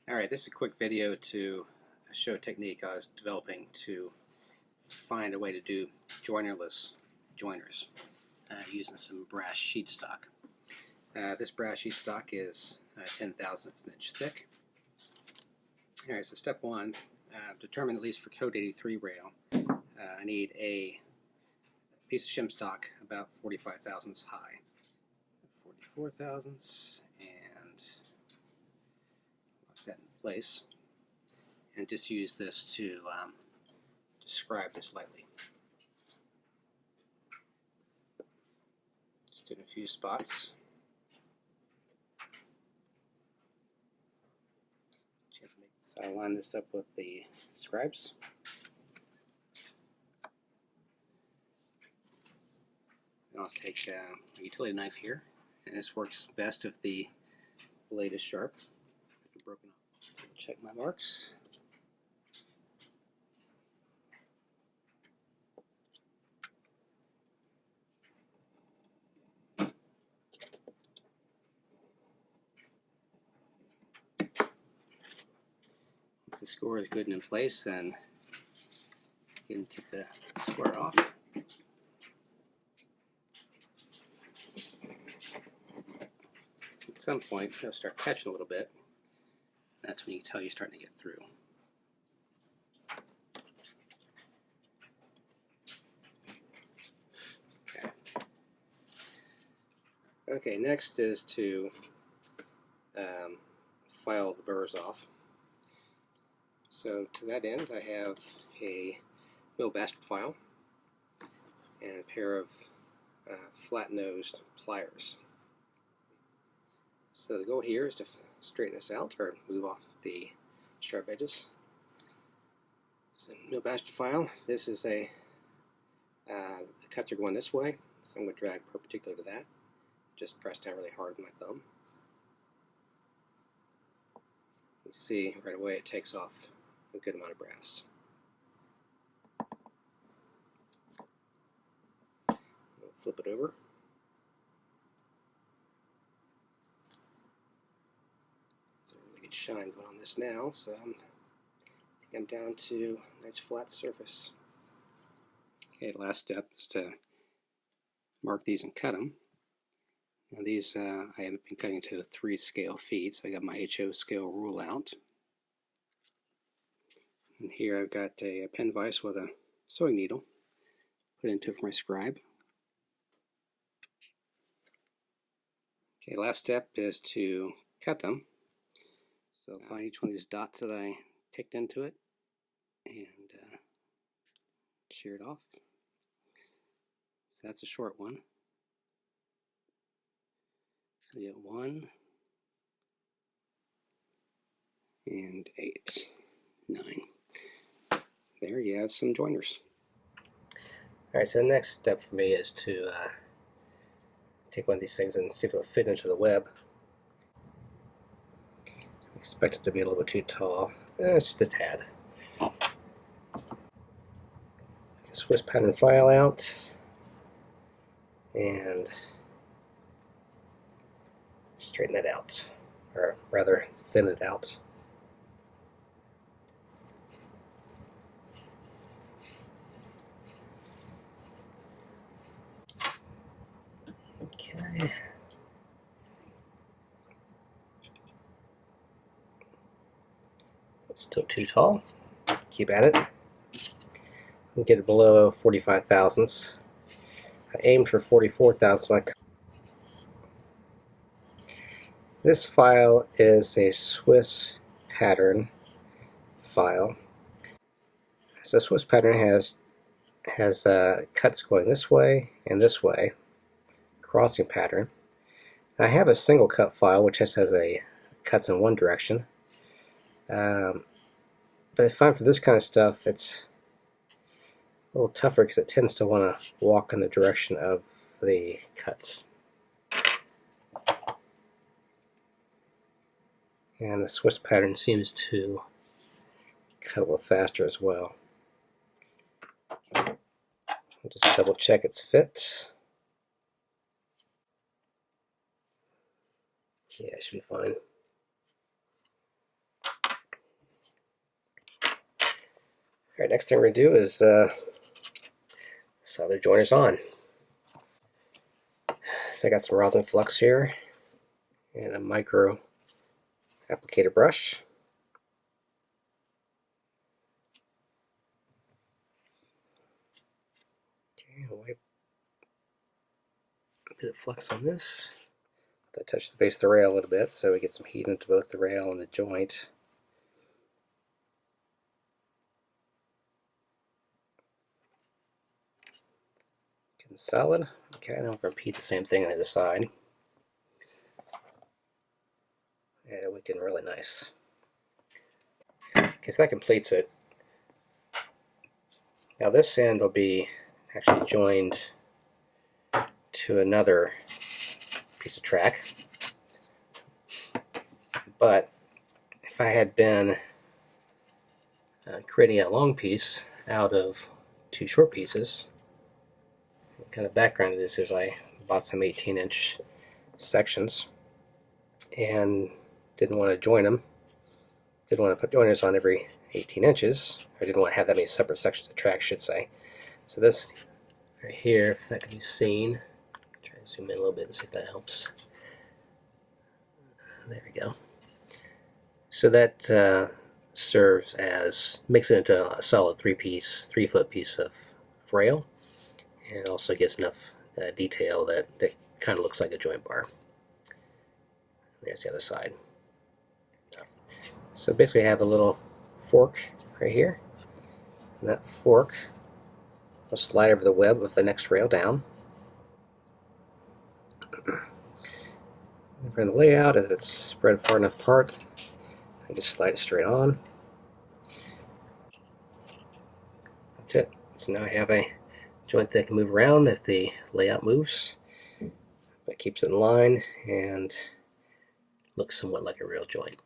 Alright, this is a quick video to show a technique I was developing to find a way to do joinerless joiners using some brass sheet stock. This brass sheet stock is 10 thousandths of an inch thick. Alright, so step one, determine at least for code 83 rail, I need a piece of shim stock about 45 thousandths high. 44 thousandths, and lock that in place. And just use this to describe this lightly. Just in a few spots. So I line this up with the scribes. And I'll take a utility knife here, and this works best if the blade is sharp. Broken off. So check my marks. Once the score is good and in place, then you can take the square off. At some point, it'll start catching a little bit. That's when you can tell you're starting to get through. Okay, next is to file the burrs off. So to that end, I have a mill bastard file and a pair of flat-nosed pliers. So the goal here is to straighten this out or move off the sharp edges. So mill bastard file. This is the cuts are going this way, so I'm going to drag perpendicular to that. Just press down really hard with my thumb. You see right away it takes off a good amount of brass. We'll flip it over. There's a really good shine going on this now, so I think I'm down to a nice flat surface. Okay, the last step is to mark these and cut them. Now these I have been cutting to 3 scale feet, so I got my HO scale rule out. And here I've got a pen vise with a sewing needle. Put into it for my scribe. Okay, last step is to cut them. So find each one of these dots that I ticked into it and shear it off. So that's a short one. So we get 1 and 8, 9. So there you have some joiners. Alright, so the next step for me is to take one of these things and see if it'll fit into the web. I expect it to be a little bit too tall. It's just a tad. Swiss pattern file out and straighten that out, or rather thin it out. Okay. It's still too tall. Keep at it. And get it below 45 thousandths. I aim for 44 thousandths. This file is a Swiss pattern file. So Swiss pattern has cuts going this way and this way, crossing pattern. I have a single cut file which just has a cuts in one direction. But I find for this kind of stuff it's a little tougher because it tends to want to walk in the direction of the cuts. And the Swiss pattern seems to cut a little faster as well. I'll just double check its fit. Yeah, it should be fine. Alright, next thing we're going to do is solder joiners on. So I got some rosin flux here and a micro applicator brush. Okay, I'll wipe a bit of flux on this. I touch the base of the rail a little bit so we get some heat into both the rail and the joint. Getting solid. Okay, now we're going to repeat the same thing on the other side. Yeah, we getting really nice. Okay, so that completes it. Now this end will be actually joined to another piece of track. But if I had been creating a long piece out of two short pieces, the kind of background of this is I bought some 18-inch sections and didn't want to join them. Didn't want to put joiners on every 18 inches. I didn't want to have that many separate sections of track, I should say. So this right here, if that can be seen, try to zoom in a little bit and see if that helps. There we go. So that serves as, makes it into a solid 3-foot piece of rail, and also gets enough detail that it kind of looks like a joint bar. There's the other side. So basically I have a little fork right here, and that fork will slide over the web of the next rail down. For the layout, if it's spread far enough apart, I just slide it straight on. That's it. So now I have a joint that can move around if the layout moves. That keeps it in line and looks somewhat like a real joint.